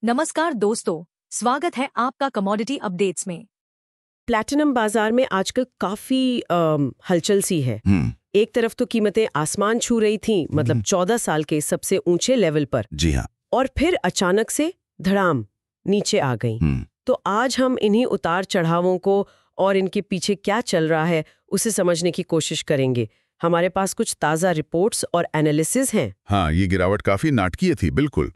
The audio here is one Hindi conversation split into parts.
नमस्कार दोस्तों, स्वागत है आपका कमोडिटी अपडेट्स में। प्लैटिनम बाजार में आजकल काफी हलचल सी है। एक तरफ तो कीमतें आसमान छू रही थीं, मतलब 14 साल के सबसे ऊंचे लेवल पर। जी हाँ। और फिर अचानक से धड़ाम नीचे आ गई। तो आज हम इन्हीं उतार चढ़ावों को और इनके पीछे क्या चल रहा है उसे समझने की कोशिश करेंगे। हमारे पास कुछ ताज़ा रिपोर्ट्स और एनालिसिस हैं। हाँ, ये गिरावट काफी नाटकीय थी। बिल्कुल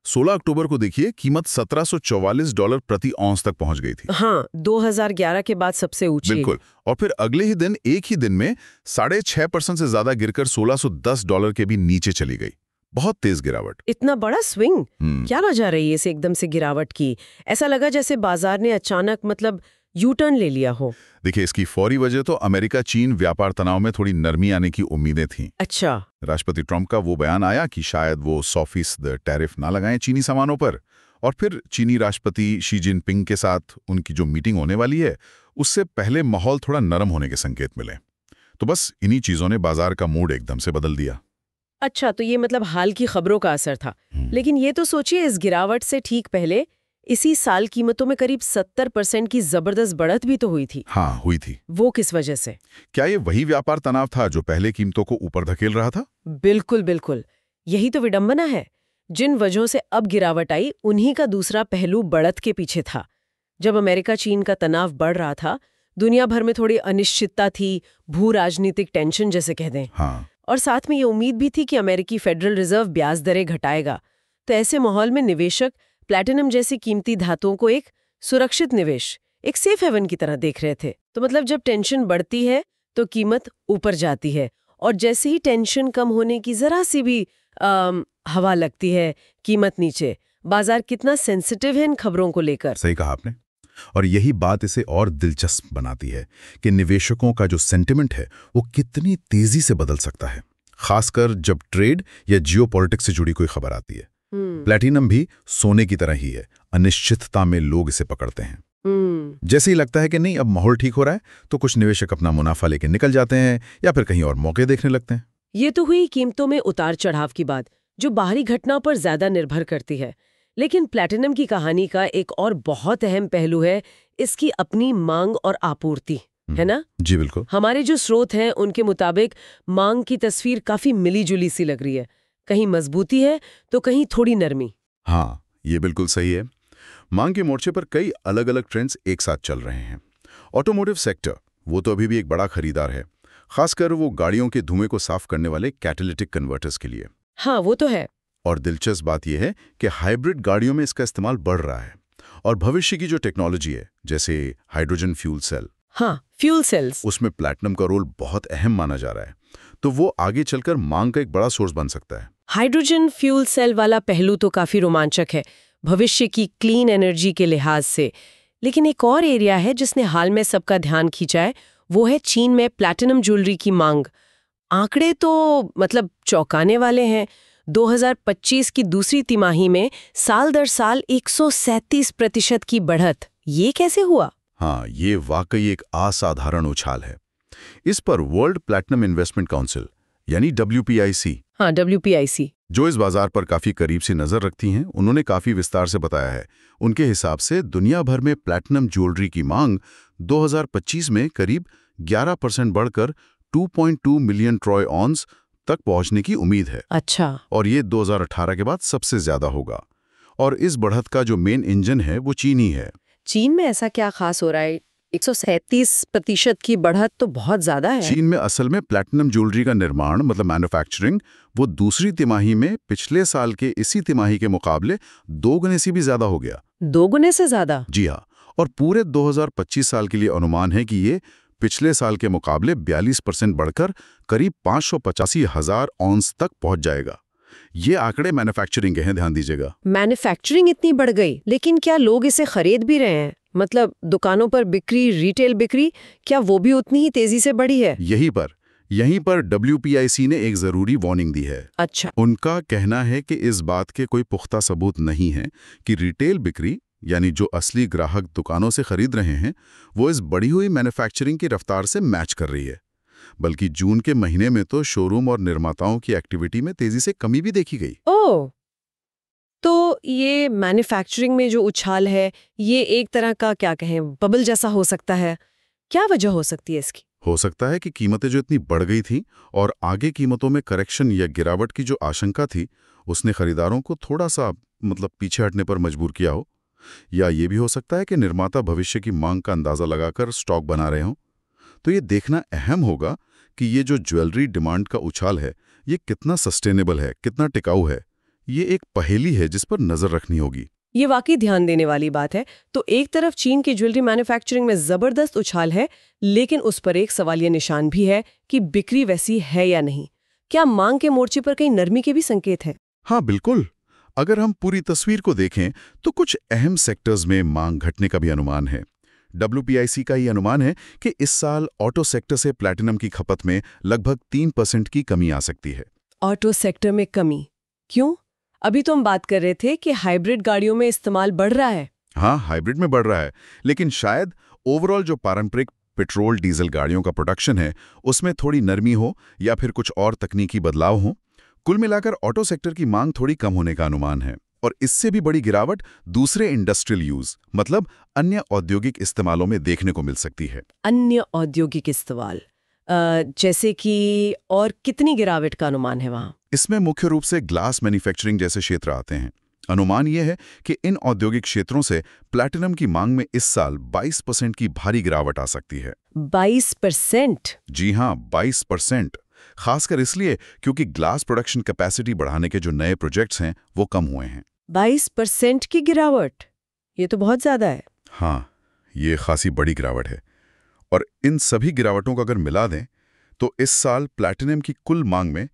16 अक्टूबर को देखिए, कीमत $1744 प्रति औंस तक पहुंच गई थी। हाँ, 2011 के बाद सबसे ऊंची। बिल्कुल। और फिर अगले ही दिन, एक ही दिन में 6.5% से ज्यादा गिरकर $1610 के भी नीचे चली गई। बहुत तेज गिरावट। इतना बड़ा स्विंग क्या वजह रही है इसे एकदम से गिरावट की? ऐसा लगा जैसे बाजार ने अचानक यू टर्न ले लिया हो। देखिए, इसकी फौरी वजह तो अमेरिका चीन व्यापार तनाव में थोड़ी नरमी आने की उम्मीदें थीं। अच्छा। राष्ट्रपति ट्रंप का वो बयान आया कि शायद वो 100% टैरिफ ना लगाएं चीनी सामानों पर। और फिर चीनी राष्ट्रपति शी जिनपिंग के साथ उनकी जो मीटिंग होने वाली है, उससे पहले माहौल थोड़ा नरम होने के संकेत मिले। तो बस इन्हीं चीजों ने बाजार का मूड एकदम से बदल दिया। अच्छा, तो ये हाल की खबरों का असर था। लेकिन ये तो सोचिए, इस गिरावट से ठीक पहले इसी साल कीमतों में करीब 70% की जबरदस्त बढ़त भी तो हुई थी। हाँ, हुई थी। वो किस वजह से? क्या ये वही व्यापार तनाव था जो पहले कीमतों को ऊपर धकेल रहा था? बिल्कुल बिल्कुल, यही तो विडंबना है। जिन वजहों से अब गिरावट आई, उन्हीं का दूसरा पहलू बढ़त के पीछे था। जब अमेरिका चीन का तनाव बढ़ रहा था, दुनिया भर में थोड़ी अनिश्चितता थी, भू राजनीतिक टेंशन जैसे कह दें। हाँ। और साथ में ये उम्मीद भी थी कि अमेरिकी फेडरल रिजर्व ब्याज दरें घटाएगा। तो ऐसे माहौल में निवेशक प्लैटिनम जैसी कीमती धातुओं को एक सुरक्षित निवेश, एक सेफ हेवन की तरह देख रहे थे। तो जब टेंशन बढ़ती है तो कीमत ऊपर जाती है, और जैसे ही टेंशन कम होने की जरा सी भी हवा लगती है, कीमत नीचे। बाजार कितना सेंसिटिव है इन खबरों को लेकर। सही कहा आपने। और यही बात इसे और दिलचस्प बनाती है कि निवेशकों का जो सेंटिमेंट है वो कितनी तेजी से बदल सकता है, खासकर जब ट्रेड या जियोपॉलिटिक्स से जुड़ी कोई खबर आती है। प्लैटिनम भी सोने की तरह ही है, अनिश्चितता में लोग इसे पकड़ते हैं। जैसे ही लगता है कि नहीं, अब माहौल ठीक हो रहा है, तो कुछ निवेशक अपना मुनाफा लेके निकल जाते हैं या फिर कहीं और मौके देखने लगते हैं। ये तो हुई कीमतों में उतार चढ़ाव की बात, जो बाहरी घटनाओं पर ज्यादा निर्भर करती है। लेकिन प्लैटिनम की कहानी का एक और बहुत अहम पहलू है इसकी अपनी मांग और आपूर्ति, है ना? जी बिल्कुल। हमारे जो स्रोत हैं उनके मुताबिक मांग की तस्वीर काफी मिली जुली सी लग रही है। कहीं मजबूती है तो कहीं थोड़ी नरमी। हाँ, ये बिल्कुल सही है। मांग के मोर्चे पर कई अलग अलग ट्रेंड्स एक साथ चल रहे हैं। ऑटोमोटिव सेक्टर, वो तो अभी भी एक बड़ा खरीदार है, खासकर वो गाड़ियों के धुएं को साफ करने वाले कैटालिटिक कन्वर्टर्स के लिए। हाँ, वो तो है। और दिलचस्प बात यह है कि हाइब्रिड गाड़ियों में इसका इस्तेमाल बढ़ रहा है। और भविष्य की जो टेक्नोलॉजी है, जैसे हाइड्रोजन फ्यूल सेल, हाँ, फ्यूल सेल्स, उसमें प्लैटिनम का रोल बहुत अहम माना जा रहा है। तो वो आगे चलकर मांग का एक बड़ा सोर्स बन सकता है। हाइड्रोजन फ्यूल सेल वाला पहलू तो काफी रोमांचक है भविष्य की क्लीन एनर्जी के लिहाज से। लेकिन एक और एरिया है जिसने हाल में सबका ध्यान खींचा है, वो है चीन में प्लैटिनम ज्वेलरी की मांग। आंकड़े तो चौंकाने वाले हैं। 2025 की दूसरी तिमाही में साल दर साल 137% की बढ़त। ये कैसे हुआ? हाँ, ये वाकई एक असाधारण उछाल है। इस पर वर्ल्ड प्लैटिनम इन्वेस्टमेंट काउंसिल यानी WPIC, हाँ, WPIC, जो इस बाजार पर काफी करीब से नजर रखती हैं, उन्होंने काफी विस्तार से बताया है। उनके हिसाब से दुनिया भर में प्लैटिनम ज्वेलरी की मांग 2025 में करीब 11% बढ़कर 2.2 मिलियन ट्रॉय ऑन्स तक पहुंचने की उम्मीद है। अच्छा। और ये 2018 के बाद सबसे ज्यादा होगा। और इस बढ़त का जो मेन इंजन है वो चीन ही है। चीन में ऐसा क्या खास हो रहा है? 137% की बढ़त तो बहुत ज्यादा है। चीन में असल में प्लैटिनम ज्वेलरी का निर्माण मैन्युफैक्चरिंग वो दूसरी तिमाही में पिछले साल के इसी तिमाही के मुकाबले 2 गुने से भी ज्यादा हो गया। 2 गुने से ज्यादा? जी हाँ। और पूरे 2025 साल के लिए अनुमान है कि ये पिछले साल के मुकाबले 42% बढ़कर करीब 585,000 ऑन्स तक पहुंच जाएगा। ये आंकड़े मैन्युफैक्चरिंग के हैं, ध्यान दीजिएगा। मैन्युफैक्चरिंग इतनी बढ़ गई, लेकिन क्या लोग इसे खरीद भी रहे हैं? दुकानों पर बिक्री, रिटेल बिक्री, क्या वो भी उतनी ही तेजी से बढ़ी है? यहीं पर WPIC ने एक जरूरी वार्निंग दी है। अच्छा। उनका कहना है कि इस बात के कोई पुख्ता सबूत नहीं है कि रिटेल बिक्री, यानी जो असली ग्राहक दुकानों से खरीद रहे हैं, वो इस बढ़ी हुई मैन्युफैक्चरिंग की रफ्तार से मैच कर रही है। बल्कि जून के महीने में तो शोरूम और निर्माताओं की एक्टिविटी में तेजी से कमी भी देखी गई। ओह, तो ये मैन्युफैक्चरिंग में जो उछाल है, ये एक तरह का क्या कहें बबल जैसा हो सकता है। क्या वजह हो सकती है इसकी? हो सकता है कि कीमतें जो इतनी बढ़ गई थी और आगे कीमतों में करेक्शन या गिरावट की जो आशंका थी, उसने खरीदारों को थोड़ा सा पीछे हटने पर मजबूर किया हो। या ये भी हो सकता है कि निर्माता भविष्य की मांग का अंदाजा लगाकर स्टॉक बना रहे हों। तो ये देखना अहम होगा कि ये जो ज्वेलरी डिमांड का उछाल है, ये कितना सस्टेनेबल है, कितना टिकाऊ है। ये एक पहेली है जिस पर नजर रखनी होगी। ये वाकई ध्यान देने वाली बात है। तो एक तरफ चीन की ज्वेलरी मैन्युफैक्चरिंग में जबरदस्त उछाल है, लेकिन उस पर एक सवालिया निशान भी है कि बिक्री वैसी है या नहीं। क्या मांग के मोर्चे पर कहीं नरमी के भी संकेत हैं? हाँ बिल्कुल। अगर हम पूरी तस्वीर को देखें तो कुछ अहम सेक्टर्स में मांग घटने का भी अनुमान है। WPIC का ये अनुमान है कि इस साल ऑटो सेक्टर से प्लैटिनम की खपत में लगभग 3% की कमी आ सकती है। ऑटो सेक्टर में कमी क्यों? अभी तो हम बात कर रहे थे कि हाइब्रिड गाड़ियों में इस्तेमाल बढ़ रहा है। हाँ, हाइब्रिड में बढ़ रहा है, लेकिन शायद ओवरऑल जो पारंपरिक पेट्रोल डीजल गाड़ियों का प्रोडक्शन है, उसमें थोड़ी नरमी हो या फिर कुछ और तकनीकी बदलाव हो। कुल मिलाकर ऑटो सेक्टर की मांग थोड़ी कम होने का अनुमान है, और इससे भी बड़ी गिरावट दूसरे इंडस्ट्रियल यूज मतलब अन्य औद्योगिक इस्तेमालों में देखने को मिल सकती है। अन्य औद्योगिक इस्तेमाल जैसे कि और कितनी गिरावट का अनुमान है वहाँ? इसमें मुख्य रूप से ग्लास मैन्युफैक्चरिंग जैसे क्षेत्र आते हैं। अनुमान यह है कि इन औद्योगिक क्षेत्रों से प्लैटिनम की मांग में इस साल 22% की भारी गिरावट आ सकती है। 22%? जी हाँ, 22%। खासकर इसलिए क्योंकि ग्लास प्रोडक्शन कैपेसिटी बढ़ाने के जो नए प्रोजेक्ट्स हैं वो कम हुए हैं। 22% की गिरावट, ये तो बहुत ज्यादा है। हाँ, ये खासी बड़ी गिरावट है। और इन सभी गिरावटों को अगर मिला दें तो इस साल प्लैटिनम की कुल मांग में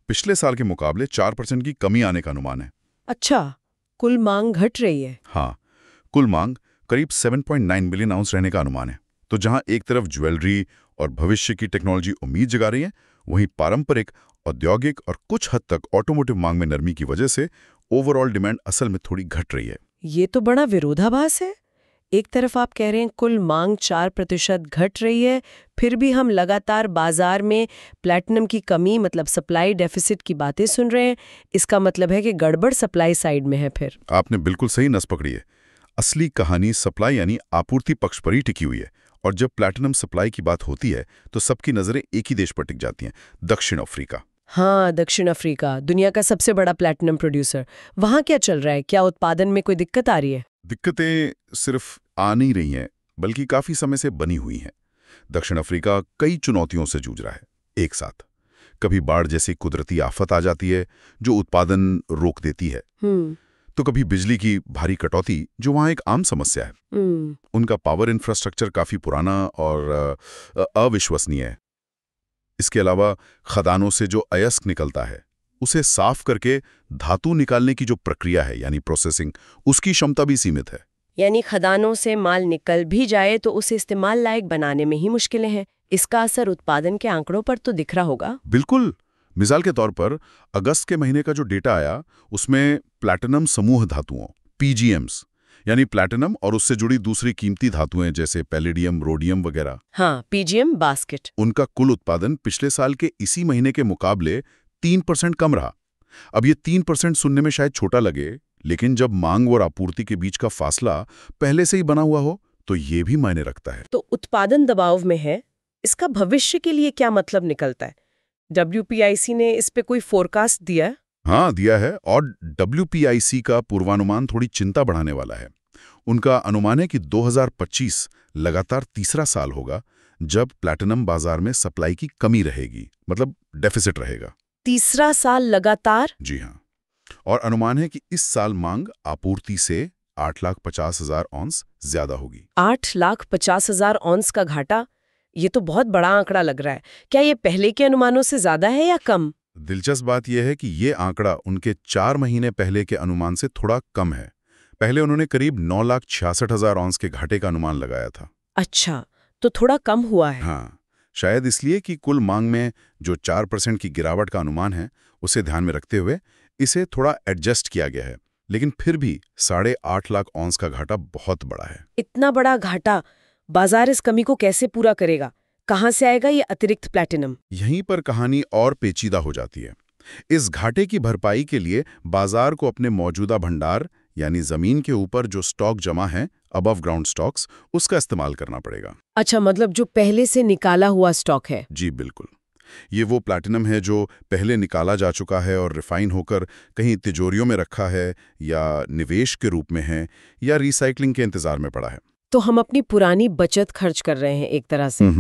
पिछले साल के मुकाबले 4% की कमी आने का अनुमान है। अच्छा, कुल मांग घट रही है। हाँ, कुल मांग करीब 7.9 मिलियन आउंस रहने का अनुमान है। तो जहां एक तरफ ज्वेलरी और भविष्य की टेक्नोलॉजी उम्मीद जगा रही है, वहीं पारंपरिक, औद्योगिक और कुछ हद तक ऑटोमोटिव मांग में नरमी की वजह से ओवरऑल डिमांड असल में थोड़ी घट रही है। ये तो बड़ा विरोधाभास है। एक तरफ आप कह रहे हैं कुल मांग 4% घट रही है, फिर भी हम लगातार बाजार में प्लैटिनम की कमी मतलब सप्लाई डेफिसिट की बातें सुन रहे हैं। इसका मतलब है कि गड़बड़ सप्लाई साइड में है। फिर आपने बिल्कुल सही नस पकड़ी है। असली कहानी सप्लाई यानी आपूर्ति पक्ष पर ही टिकी हुई है। और जब प्लैटिनम सप्लाई की बात होती है तो सबकी नजरें एक ही देश पर टिक जाती हैं, दक्षिण अफ्रीका। हाँ, दक्षिण अफ्रीका दुनिया का सबसे बड़ा प्लैटिनम प्रोड्यूसर। वहाँ क्या चल रहा है? क्या उत्पादन में कोई दिक्कत आ रही है? दिक्कतें सिर्फ आ नहीं रही हैं, बल्कि काफी समय से बनी हुई हैं। दक्षिण अफ्रीका कई चुनौतियों से जूझ रहा है एक साथ। कभी बाढ़ जैसी कुदरती आफत आ जाती है जो उत्पादन रोक देती है, तो कभी बिजली की भारी कटौती जो वहाँ एक आम समस्या है। उनका पावर इंफ्रास्ट्रक्चर काफी पुराना और अविश्वसनीय है। इसके अलावा खदानों से जो अयस्क निकलता है उसे साफ करके धातु निकालने की जो प्रक्रिया है यानी प्रोसेसिंग, उसकी क्षमता भी सीमित है। यानी खदानों से माल निकल भी जाए तो उसे इस्तेमाल लायक बनाने में ही मुश्किलें हैं। इसका असर उत्पादन के आंकड़ों पर तो दिख रहा होगा। बिल्कुल। मिसाल के तौर पर अगस्त के महीने का जो डेटा आया उसमें प्लैटिनम समूह धातुओं PGMs यानी प्लैटिनम और उससे जुड़ी दूसरी कीमती धातुएं जैसे पैलेडियम, रोडियम वगैरह, हाँ, PGM बास्केट, उनका कुल उत्पादन पिछले साल के इसी महीने के मुकाबले 3% कम रहा। अब ये 3% सुनने में शायद छोटा लगे, लेकिन जब मांग और आपूर्ति के बीच का फासला पहले से ही बना हुआ हो तो ये भी मायने रखता है। तो उत्पादन दबाव में है। इसका भविष्य के लिए क्या मतलब निकलता है? WPIC ने इस पे कोई फोरकास्ट दिया है? हाँ, दिया है। और WPIC का पूर्वानुमान थोड़ी चिंता बढ़ाने वाला है। उनका अनुमान है कि 2025 लगातार तीसरा साल होगा जब प्लैटिनम बाजार में सप्लाई की कमी रहेगी, मतलब डेफिसिट रहेगा। तीसरा साल लगातार? जी हाँ। और अनुमान है कि इस साल मांग आपूर्ति से 8,50,000 औंस ज्यादा होगी। 8,50,000 औंस का घाटा, ये तो बहुत बड़ा आंकड़ा लग रहा है। क्या ये पहले के अनुमानों से ज्यादा है या कम? दिलचस्प बात यह है कि ये आंकड़ा उनके 4 महीने पहले के अनुमान से थोड़ा कम है। पहले उन्होंने करीब 9,66,000 औंस के घाटे का अनुमान लगाया था। अच्छा, तो थोड़ा कम हुआ है। हाँ, शायद इसलिए कि कुल मांग में जो 4% की गिरावट का अनुमान है उसे ध्यान में रखते हुए इसे थोड़ा एडजस्ट किया गया है। लेकिन फिर भी 8.5 लाख औंस का घाटा बहुत बड़ा है। इतना बड़ा घाटा, बाजार इस कमी को कैसे पूरा करेगा? कहाँ से आएगा ये अतिरिक्त प्लैटिनम? यहीं पर कहानी और पेचीदा हो जाती है। इस घाटे की भरपाई के लिए बाजार को अपने मौजूदा भंडार यानी जमीन के ऊपर जो स्टॉक जमा है, अबव ग्राउंड स्टॉक्स, उसका इस्तेमाल करना पड़ेगा। अच्छा, मतलब जो पहले से निकाला हुआ स्टॉक है। जी बिल्कुल। ये वो प्लैटिनम है जो पहले निकाला जा चुका है और रिफाइन होकर कहीं तिजोरियों में रखा है, या निवेश के रूप में है, या रिसाइकलिंग के इंतजार में पड़ा है। तो हम अपनी पुरानी बचत खर्च कर रहे हैं एक तरह से।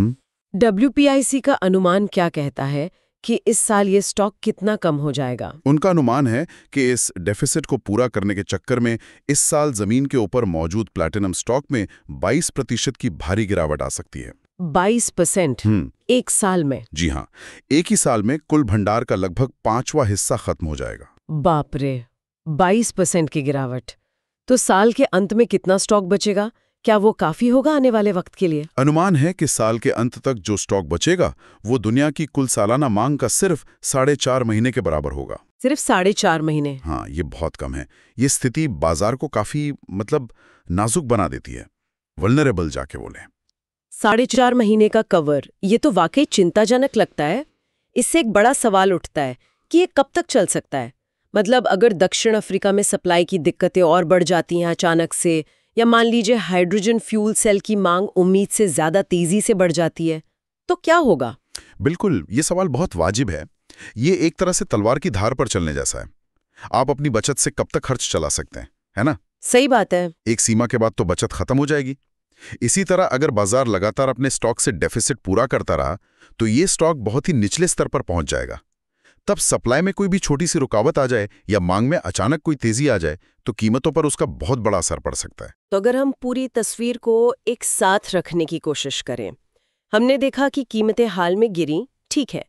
WPIC का अनुमान क्या कहता है कि इस साल ये स्टॉक कितना कम हो जाएगा? उनका अनुमान है कि इस डेफिसिट को पूरा करने के चक्कर में इस साल जमीन के ऊपर मौजूद प्लैटिनम स्टॉक में 22% की भारी गिरावट आ सकती है। 22% एक साल में? जी हाँ, एक ही साल में कुल भंडार का लगभग 5वां हिस्सा खत्म हो जाएगा। बाप रे, 22% की गिरावट। तो साल के अंत में कितना स्टॉक बचेगा? क्या वो काफी होगा आने वाले वक्त के लिए? अनुमान है कि साल के अंत तक जो स्टॉक बचेगा वो दुनिया की कुल सालाना मांग का सिर्फ 4.5 महीने के बराबर होगा। सिर्फ 4.5 महीने? हाँ, ये बहुत कम है। ये स्थिति बाजार को काफी नाजुक बना देती है, वल्नरेबल जाके बोले। 4.5 महीने का कवर, ये तो वाकई चिंताजनक लगता है। इससे एक बड़ा सवाल उठता है कि ये कब तक चल सकता है। मतलब अगर दक्षिण अफ्रीका में सप्लाई की दिक्कतें और बढ़ जाती हैं अचानक से, या मान लीजिए हाइड्रोजन फ्यूल सेल की मांग उम्मीद से ज्यादा तेजी से बढ़ जाती है, तो क्या होगा? बिल्कुल, ये सवाल बहुत वाजिब है। ये एक तरह से तलवार की धार पर चलने जैसा है। आप अपनी बचत से कब तक खर्च चला सकते हैं, है ना? सही बात है। एक सीमा के बाद तो बचत खत्म हो जाएगी। इसी तरह अगर बाजार लगातार अपने स्टॉक से डेफिसिट पूरा करता रहा तो ये स्टॉक बहुत ही निचले स्तर पर पहुंच जाएगा। तब सप्लाई में कोई भी छोटी सी रुकावट आ जाए या मांग में अचानक कोई तेजी आ जाए तो कीमतों पर उसका बहुत बड़ा असर पड़ सकता है। तो अगर हम पूरी तस्वीर को एक साथ रखने की कोशिश करें, हमने देखा कि कीमतें हाल में गिरी, ठीक है,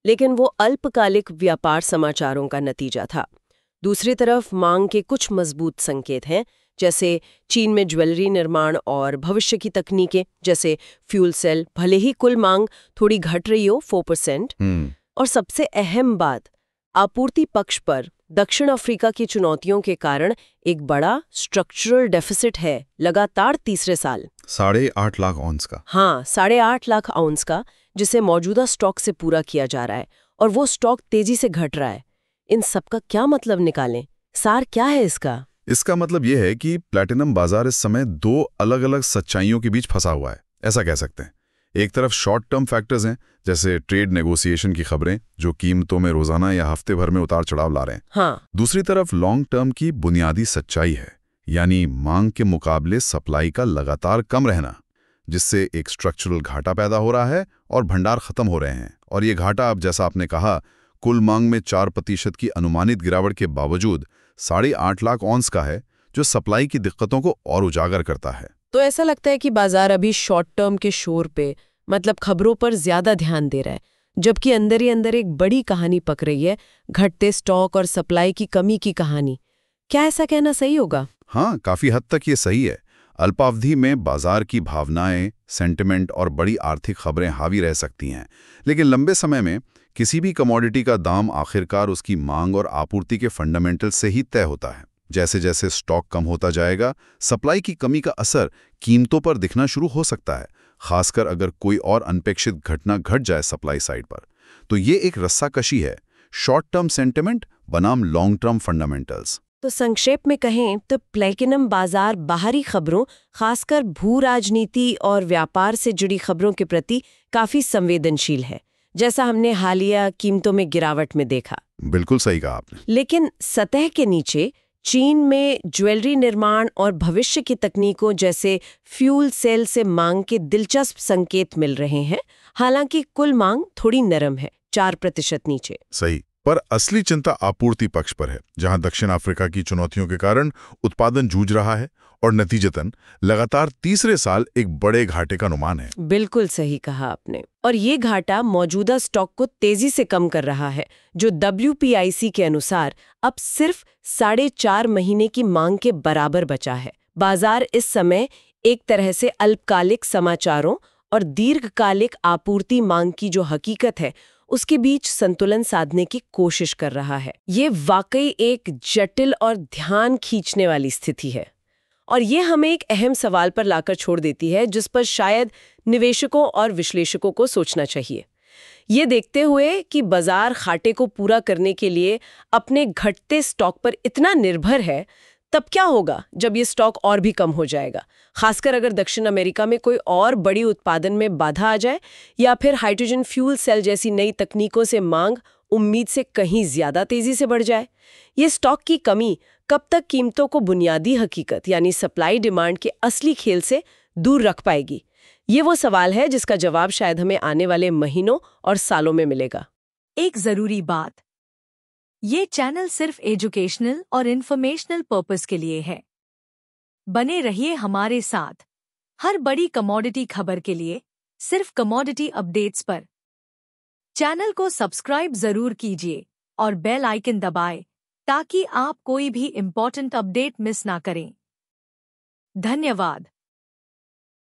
लेकिन वो अल्पकालिक व्यापार समाचारों का नतीजा था। दूसरी तरफ मांग के कुछ मजबूत संकेत हैं, जैसे चीन में ज्वेलरी निर्माण और भविष्य की तकनीकें जैसे फ्यूल सेल। भले ही कुल मांग थोड़ी घट रही हो 4%, और सबसे अहम बात, आपूर्ति पक्ष पर दक्षिण अफ्रीका की चुनौतियों के कारण एक बड़ा स्ट्रक्चरल डेफिसिट है, लगातार तीसरे साल 8.5 लाख आउंस का। हाँ, 8.5 लाख आउंस का, जिसे मौजूदा स्टॉक से पूरा किया जा रहा है, और वो स्टॉक तेजी से घट रहा है। इन सब का क्या मतलब निकालें? सार क्या है इसका? इसका मतलब यह है कि प्लैटिनम बाजार इस समय 2 अलग-अलग सच्चाइयों के बीच फंसा हुआ है, ऐसा कह सकते हैं। एक तरफ शॉर्ट टर्म फैक्टर्स हैं, जैसे ट्रेड नेगोशिएशन की खबरें जो कीमतों में रोजाना या हफ्ते भर में उतार चढ़ाव ला रहे हैं। हाँ। दूसरी तरफ लॉन्ग टर्म की बुनियादी सच्चाई है, यानी मांग के मुकाबले सप्लाई का लगातार कम रहना, जिससे एक स्ट्रक्चरल घाटा पैदा हो रहा है और भंडार खत्म हो रहे हैं। और ये घाटा, अब जैसा आपने कहा, कुल मांग में 4% की अनुमानित गिरावट के बावजूद 8.5 लाख आउंस का है, जो सप्लाई की दिक्कतों को और उजागर करता है। तो ऐसा लगता है कि बाजार अभी शॉर्ट टर्म के शोर पे, मतलब खबरों पर ज्यादा ध्यान दे रहा है, जबकि अंदर ही अंदर एक बड़ी कहानी पक रही है, घटते स्टॉक और सप्लाई की कमी की कहानी। क्या ऐसा कहना सही होगा? हाँ, काफी हद तक ये सही है। अल्पावधि में बाजार की भावनाएं, सेंटिमेंट और बड़ी आर्थिक खबरें हावी रह सकती हैं, लेकिन लंबे समय में किसी भी कमोडिटी का दाम आखिरकार उसकी मांग और आपूर्ति के फंडामेंटल से ही तय होता है। जैसे जैसे स्टॉक कम होता जाएगा, सप्लाई की कमी का असर कीमतों पर दिखना शुरू हो सकता है, खासकर अगर कोई और अनपेक्षित घटना घट जाए सप्लाई साइड पर। तो ये एक रस्साकशी है, शॉर्ट टर्म सेंटिमेंट बनाम लॉन्ग टर्म फंडामेंटल्स। तो संक्षेप में कहें तो प्लैटिनम बाजार बाहरी खबरों, खासकर भू राजनीति और व्यापार से जुड़ी खबरों के प्रति काफी संवेदनशील है, जैसा हमने हालिया कीमतों में गिरावट में देखा। बिल्कुल सही कहा आपने। लेकिन सतह के नीचे चीन में ज्वेलरी निर्माण और भविष्य की तकनीकों जैसे फ्यूल सेल से मांग के दिलचस्प संकेत मिल रहे हैं। हालांकि कुल मांग थोड़ी नरम है, 4% नीचे। सही, पर असली चिंता आपूर्ति पक्ष पर है, जहां दक्षिण अफ्रीका की चुनौतियों के कारण उत्पादन जूझ रहा है और नतीजतन लगातार तीसरे साल एक बड़े घाटे का अनुमान है। बिल्कुल सही कहा आपने। और ये घाटा मौजूदा स्टॉक को तेजी से कम कर रहा है, जो WPIC के अनुसार अब सिर्फ 4.5 महीने की मांग के बराबर बचा है। बाजार इस समय एक तरह से अल्पकालिक समाचारों और दीर्घकालिक आपूर्ति मांग की जो हकीकत है उसके बीच संतुलन साधने की कोशिश कर रहा है। ये वाकई एक जटिल और ध्यान खींचने वाली स्थिति है, और ये हमें एक अहम सवाल पर लाकर छोड़ देती है, जिस पर शायद निवेशकों और विश्लेषकों को सोचना चाहिए। ये देखते हुए कि बाजार खाते को पूरा करने के लिए अपने घटते स्टॉक पर इतना निर्भर है, तब क्या होगा जब ये स्टॉक और भी कम हो जाएगा, खासकर अगर दक्षिण अमेरिका में कोई और बड़ी उत्पादन में बाधा आ जाए या फिर हाइड्रोजन फ्यूल सेल जैसी नई तकनीकों से मांग उम्मीद से कहीं ज्यादा तेजी से बढ़ जाए। ये स्टॉक की कमी कब तक कीमतों को बुनियादी हकीकत यानी सप्लाई डिमांड के असली खेल से दूर रख पाएगी? ये वो सवाल है जिसका जवाब शायद हमें आने वाले महीनों और सालों में मिलेगा। एक जरूरी बात, ये चैनल सिर्फ एजुकेशनल और इन्फॉर्मेशनल पर्पस के लिए है। बने रहिए हमारे साथ हर बड़ी कमोडिटी खबर के लिए, सिर्फ कमोडिटी अपडेट्स पर। चैनल को सब्सक्राइब जरूर कीजिए और बेल आइकन दबाएं ताकि आप कोई भी इम्पोर्टेंट अपडेट मिस ना करें। धन्यवाद।